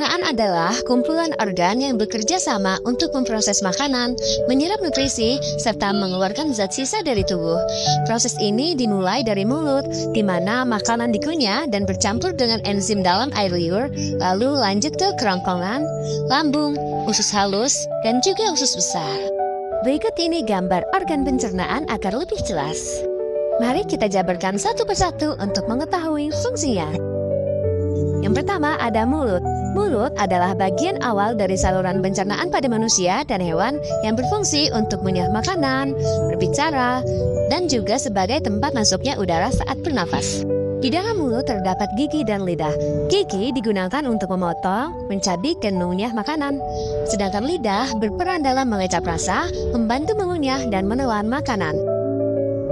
Pencernaan adalah kumpulan organ yang bekerja sama untuk memproses makanan, menyerap nutrisi, serta mengeluarkan zat sisa dari tubuh. Proses ini dimulai dari mulut, di mana makanan dikunyah dan bercampur dengan enzim dalam air liur, lalu lanjut ke kerongkongan, lambung, usus halus, dan juga usus besar. Berikut ini gambar organ pencernaan agar lebih jelas. Mari kita jabarkan satu persatu untuk mengetahui fungsinya. Yang pertama ada mulut. Mulut adalah bagian awal dari saluran pencernaan pada manusia dan hewan yang berfungsi untuk mengunyah makanan, berbicara, dan juga sebagai tempat masuknya udara saat bernafas. Di dalam mulut terdapat gigi dan lidah. Gigi digunakan untuk memotong, mencabik, dan mengunyah makanan. Sedangkan lidah berperan dalam mengecap rasa, membantu mengunyah, dan menelan makanan.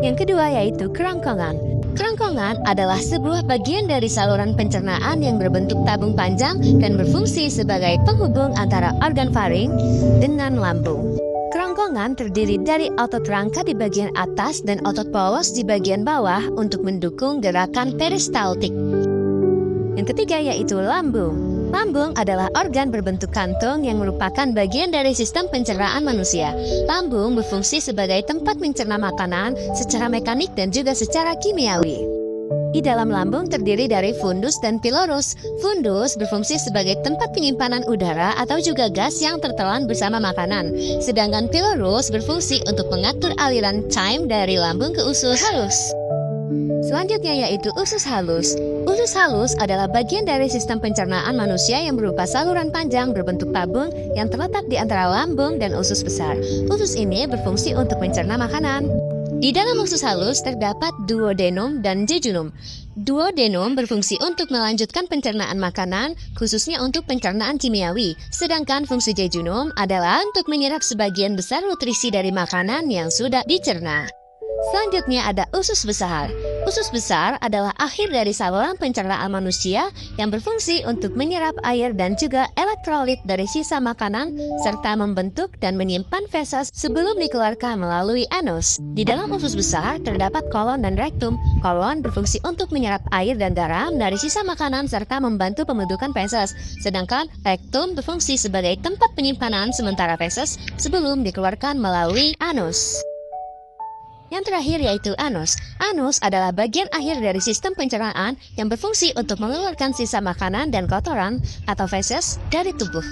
Yang kedua yaitu kerongkongan. Kerongkongan adalah sebuah bagian dari saluran pencernaan yang berbentuk tabung panjang dan berfungsi sebagai penghubung antara organ faring dengan lambung. Kerongkongan terdiri dari otot rangka di bagian atas dan otot polos di bagian bawah untuk mendukung gerakan peristaltik. Yang ketiga yaitu lambung. Lambung adalah organ berbentuk kantung yang merupakan bagian dari sistem pencernaan manusia. Lambung berfungsi sebagai tempat mencerna makanan secara mekanik dan juga secara kimiawi. Di dalam lambung terdiri dari fundus dan pilorus. Fundus berfungsi sebagai tempat penyimpanan udara atau juga gas yang tertelan bersama makanan. Sedangkan pilorus berfungsi untuk mengatur aliran chyme dari lambung ke usus halus. Selanjutnya yaitu usus halus. Usus halus adalah bagian dari sistem pencernaan manusia yang berupa saluran panjang berbentuk tabung yang terletak di antara lambung dan usus besar. Usus ini berfungsi untuk mencerna makanan. Di dalam usus halus terdapat duodenum dan jejunum. Duodenum berfungsi untuk melanjutkan pencernaan makanan, khususnya untuk pencernaan kimiawi. Sedangkan fungsi jejunum adalah untuk menyerap sebagian besar nutrisi dari makanan yang sudah dicerna. Selanjutnya ada usus besar. Usus besar adalah akhir dari saluran pencernaan manusia yang berfungsi untuk menyerap air dan juga elektrolit dari sisa makanan serta membentuk dan menyimpan feses sebelum dikeluarkan melalui anus. Di dalam usus besar terdapat kolon dan rektum. Kolon berfungsi untuk menyerap air dan garam dari sisa makanan serta membantu pembentukan feses. Sedangkan rektum berfungsi sebagai tempat penyimpanan sementara feses sebelum dikeluarkan melalui anus. Yang terakhir yaitu anus. Anus adalah bagian akhir dari sistem pencernaan yang berfungsi untuk mengeluarkan sisa makanan dan kotoran atau feses dari tubuh.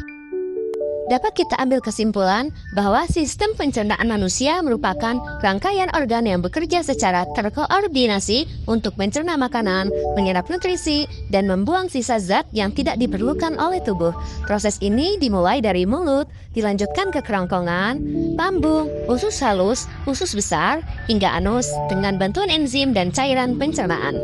Dapat kita ambil kesimpulan bahwa sistem pencernaan manusia merupakan rangkaian organ yang bekerja secara terkoordinasi untuk mencerna makanan, menyerap nutrisi, dan membuang sisa zat yang tidak diperlukan oleh tubuh. Proses ini dimulai dari mulut, dilanjutkan ke kerongkongan, lambung, usus halus, usus besar, hingga anus dengan bantuan enzim dan cairan pencernaan.